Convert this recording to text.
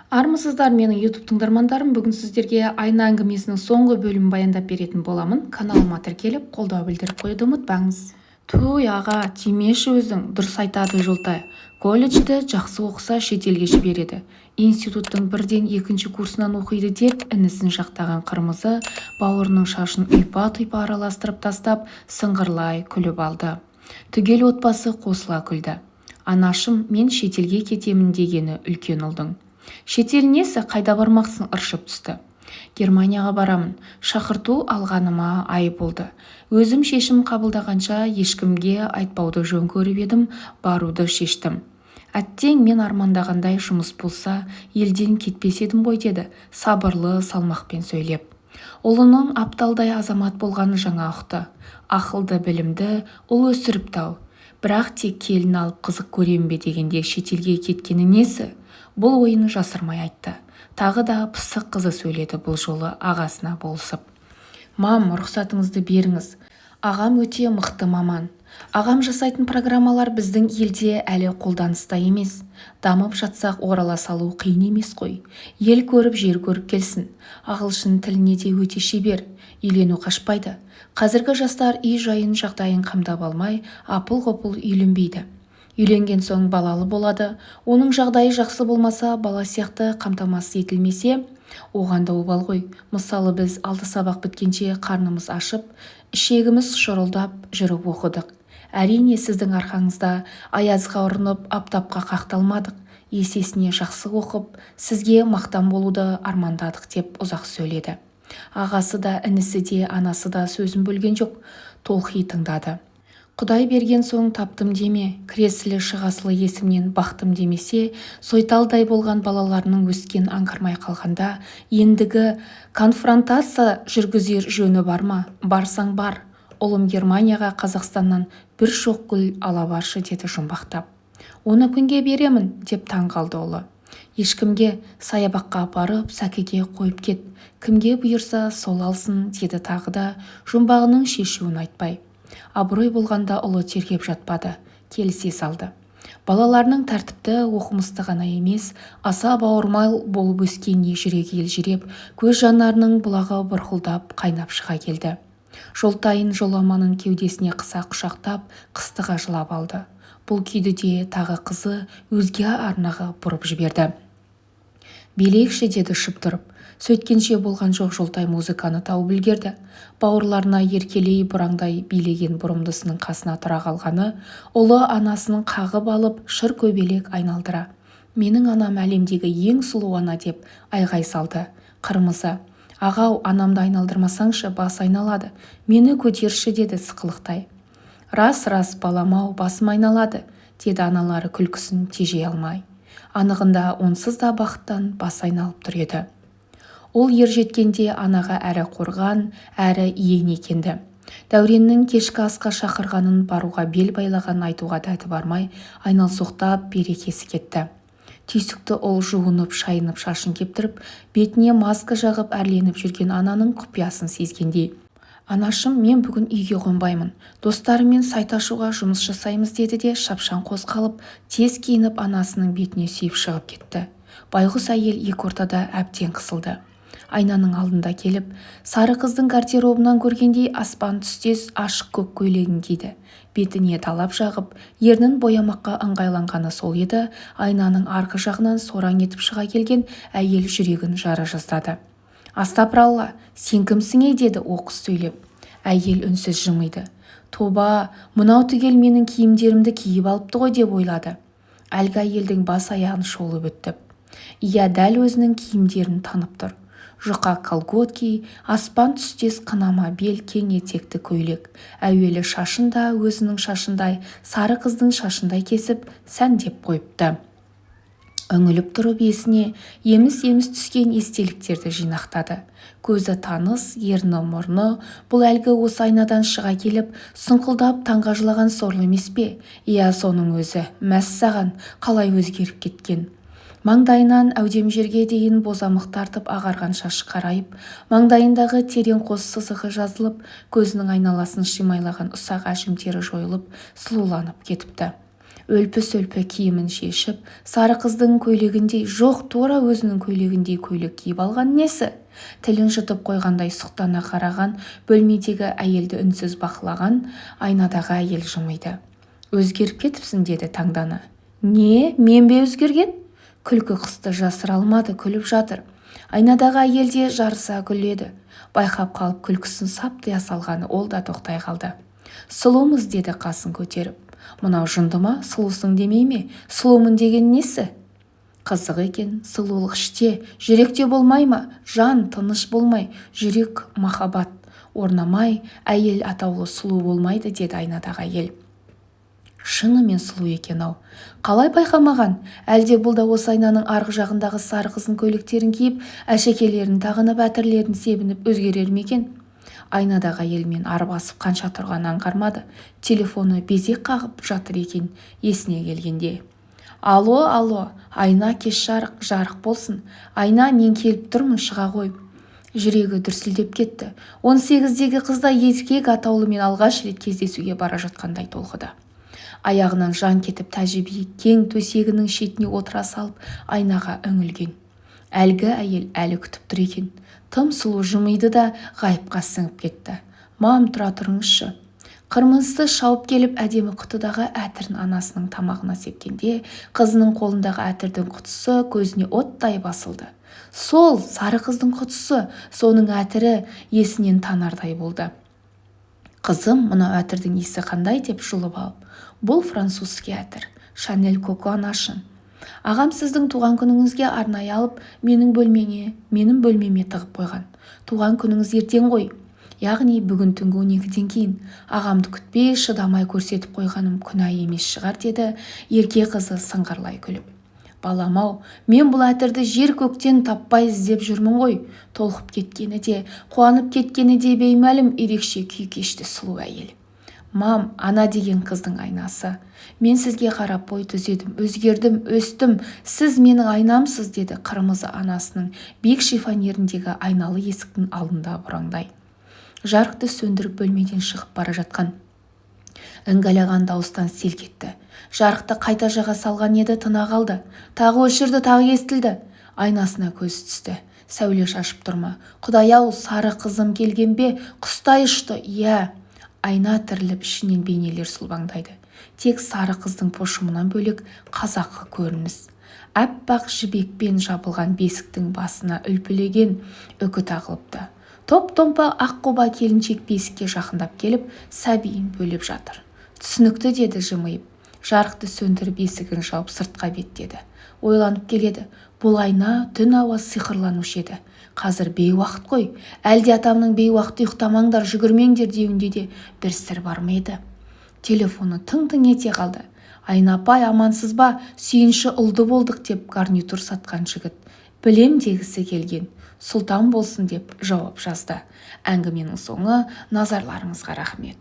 Армысыздар менің YouTube тыңдармандарым. Бүгін сіздерге айна әңгімесінің соңғы бөлімін баяндап беретін боламын. Каналыма тіркеліп, қолдау білдіріп қоюды ұмытпаңыз. Туй аға, тимеші өзің, дұрыс айтады Жолтай. Колледжді жақсы оқыса шетелге жібереді. Институттың бірден екінші курсынан оқиды деп інісін жақтаған Қырмызы бауырының шашын ұйпа-тұйпа араластырып тастап, сыңғырлай күліп алды. Түгел отбасы қосыла күлді. Анашым, мен шетелге кетемін дегені үлкен ұлдың. Шетел несі, қайда бармақсың, ыршып түсті. Германияға барамын. Шақырту алғаныма ай болды. Өзім шешім қабылдағанша ешкімге айтпауды жөн көріп едім, баруды шештім. Әттең мен армандағандай жұмыс болса, елден кетпес едім ғой, деді, сабырлы салмақпен сөйлеп. Ұлының апталдай азамат болғаны жаңа ұқты. Ақылды, білімді ұл өсіріпті-ау. Бірақ тек келін алып қызық көрем бе дегенде шетелге кеткені несі? Бұл ойын жасырмай айтты. Тағы да пысық қызы сөйледі, бұл жолы ағасына болысып. Мам, рұқсатыңызды беріңіз. Ағам өте мықты маман. Ағам жасайтын программалар біздің елде әлі қолданыста емес. Дамып жатсақ орала салу қиын емес қой. Ел көріп, жер көріп келсін. Ағылшын тіліне де өте шебер. Үйлену қашпайды. Қазіргі жастар үй жайын жағдайын қамдап алмай, апыл-ғұпыл үйленбейді. Үйленген соң балалы болады. Оның жағдайы жақсы болмаса, бала сияқты қамтамасыз етілмесе, оған да обал ғой. Мысалы, біз алты сабақ біткенше қарнымыз ашып, ішегіміз шұрылдап жүріп оқыдық. Әрине, сіздің арқаңызда аязға ұрынып, аптапқа қақталмадық. Есесіне жақсы оқып, сізге мақтан болуды армандадық деп ұзақ сөйледі. Ағасы да, інісі де, анасы да сөзін бөлген жоқ, толқи тыңдады. Құдай берген соң таптым деме, кіресілі шығасылы есімнен бақтым демесе, сойталдай болған балаларының өскен аңғармай қалғанда, ендігі конфронтация жүргізер жөні бар ма? Барсаң бар. Ұлым Германияға Қазақстаннан бір шоқ гүл ала баршы, деді жұмбақтап. Оны кімге беремін, деп таң қалды ұлы. Ешкімге, саябаққа апарып, сәкіге қойып кет. Кімге бұйырса сол алсын, деді тағы да, жұмбағының шешуін айтпай. Абырой болғанда ұлы тергеп жатпады, келісе салды. Балаларының тәртіпті, оқымысты ғана емес, аса бауырмал болып өскеніне жүрегі елжіреп, көз жанарының бұлағы бұрқылдап, қайнап шыға келді. Жолтайын жоламанын кеудесіне қыса құшақтап, қыстыға жылап алды. Бұл күйді де тағы қызы өзге арнаға бұрып жіберді. Билейікші, деді ұшып тұрып. Сөйткенше болған жоқ, Жолтай музыканы тауып үлгерді. Бауырларына еркелей бұраңдай билеген бұрымдысының қасына тұра қалғаны, ұлы анасының қағып алып шыр көбелек айналдыра. Менің анам әлемдегі ең сұлу ана, деп айғай салды. Қырмызы, ағау, анамды айналдырмасаңшы, бас айналады. Мені көтерші, деді сықылықтай. Рас, балам-ау, басым айналады, деді аналары күлкісін тежей алмай. Анығында онсыз да бақыттан бас айналып тұр еді. Ол ер жеткенде анаға әрі қорған, әрі иен екенді. Дәуреннің кешкі асқа шақырғанын баруға бел байлаған айтуға дәті бармай, айналсоқтап берекесі кетті. Түйсікті ол жуынып, шайынып, шашын кептіріп, бетіне маска жағып әрленіп жүрген ананың құпиясын сезгендей. Анашым, мен бүгін үйге қонбаймын. Достарымен сайт ашуға жұмыс жасаймыз, деді де шапшаң қозғалып, тез киініп анасының бетіне сүйіп шығып кетті. Байғұс әйел екі ортада әбден қысылды. Айнаның алдында келіп, сары қыздың гардеробынан көргендей аспан түстес ашық көк көйлегін киді. Бетіне талап жағып, ернін боямаққа ыңғайланғаны сол еді, айнаның арғы жағынан сораң етіп шыға келген әйел жүрегін жара жаздады. Астапыралла, сен кімсің, деді оқыс сөйлеп. Әйел үнсіз жымиды. Тоба, мынау түгел менің киімдерімді киіп алыпты ғой, деп ойлады. Әлгі әйелдің бас аяғын шолып өтті. Иә, дәл өзінің киімдерін танып тұр. Жұқа колготки, аспан түстес қынама бел, кең етекті көйлек. Әуелі шашын да өзінің шашындай, сары қыздың шашындай кесіп, сәндеп қойыпты. Үңіліп тұрып есіне еміс-еміс түскен естеліктерді жинақтады. Көзі таныс, ерні мұрны, бұл әлгі осы айнадан шыға келіп, сұңқылдап таңға жылаған сорлы емес пе? Иә, соның өзі, мәссаған, қалай өзгеріп кеткен. Маңдайынан әудем жерге дейін бозамық тартып ағарған шашы қарайып, маңдайындағы терең қос сызығы жазылып, көзінің айналасын шимайлаған ұсақ әжімтері жойылып, сұлуланып кетіпті. өлпі-сөлпі киімін шешіп, сары қыздың көйлегіндей, жоқ, тура өзінің көйлегіндей көйлек киіп алған несі? Тілін жұтып қойғандай сұқтана қараған, бөлмедегі әйелді үнсіз бақылаған, айнадағы әйел жымиды. Өзгеріп кетіпсің, деді таңдана. Не, мен бе өзгерген? Күлкі қысты жасыра алмады, күліп жатыр. Айнадағы әйел де жарыса күледі. Байқап қалып күлкісін саптия салғаны, ол да тоқтай қалды. Сұлумыз, деді қасын көтеріп. Мынау жынды ма, сұлусың демей ме? Сұлумын деген несі? Қызық екен, сұлулық іште, жүректе болмай ма? Жан тыныш болмай, жүрек махаббат орнамай, әйел атаулы сұлу болмайды, деді айнадағы әйел. Шынымен сұлу екен-ау. Қалай байқамаған? Әлде бұл да осы айнаның арғы жағындағы сары қыздың көйлектерін киіп, әшекейлерін тағынып, әтірлерін себініп өзгерер ме екен? Айнадағы әйелмен арбасып қанша тұрғанын аңғармады. Телефоны безек қағып жатыр екен, есіне келгенде. Алло, айна, кеш жарық болсын. Айна, мен келіп тұрмын, шыға ғой. Жүрегі дүрсілдеп кетті. 18-дегі қызда еркек атаулымен алғаш рет кездесуге бара жатқандай толқыды. Аяғынан жан кетіп тәжірибе кең төсегінің шетіне отыра салып, айнаға үңілген. Әлгі әйел әлі күтіп тұр екен. Тым сұлу жымиды да ғайыпқа сіңіп кетті. Мам, тұра тұрыңызшы. Қырмызы шауып келіп, әдемі құтыдағы әтірін анасының тамағына сепкенде, қызының қолындағы әтірдің құтысы көзіне оттай басылды. Сол сары қыздың құтысы, соның әтірі есінен танардай болды. Қызым, мына әтірдің иісі қандай, деп жұлып алып. Бұл французский әтір, Шанель Коко анашын. Ағам сіздің туған күніңізге арнайы алып, менің бөлмеме тығып қойған. Туған күніңіз ертең ғой, яғни бүгін түнгі 12-ден кейін. Ағамды күтпей, шыдамай көрсетіп қойғаным күнә емес шығар, деді ерке қызы сыңғырлай күліп. Балам-ау, мен бұл әтірді жер көктен таппай іздеп жүрмін ғой. Толқып кеткені де, қуанып кеткені де беймәлім, ерекше күй кешті сұлу әйел. Мам, ана деген қыздың айнасы. Мен сізге қарап бой түзедім, өзгердім, өстім. Сіз менің айнамсыз, деді қырмызы анасының биік шифонеріндегі айналы есіктің алдында бұраңдай. Жарықты сөндіріп бөлмеден шығып бара жатқан іңгәлаған дауыстан селк етті. Жарықты қайта жаға салған еді, тына қалды. Тағы өшірді, тағы естілді. Айнасына көз түсті. Сәуле шашып тұрма. Құдай-ау, сары қызым келген бе? Құстай ұшты. Иә. Айна тіріліп ішінен бейнелер сұлбаңдайды. Тек сары қыздың пошымынан бөлек қазақы көрініс. Әппақ жібекпен жабылған бесіктің басына үлпілеген үкі тағылыпты. Топ-томпа аққұба келіншек бесікке жақындап келіп, сәбиін бөліп жатыр. Түсінікті, деді жымиып. Жарықты сөндіріп есігін жауып сыртқа беттеді. Ойланып келеді. Бұл айна түн ауа сиқырланушы еді. Қазір бейуақыт қой. Әлде атамның бейуақыт ұйықтамаңдар, жүгірмеңдер деуінде де бір сыр бар ма еді? Телефоны тың-тың ете қалды. Айна апай, амансыз ба? Сүйінші ұлды болдық, деп гарнитур сатқан жігіт. Білем дегісі келген. Сұлтан болсын, деп жауап жазды. Әңгіменің соңы. Назарларыңызға рахмет.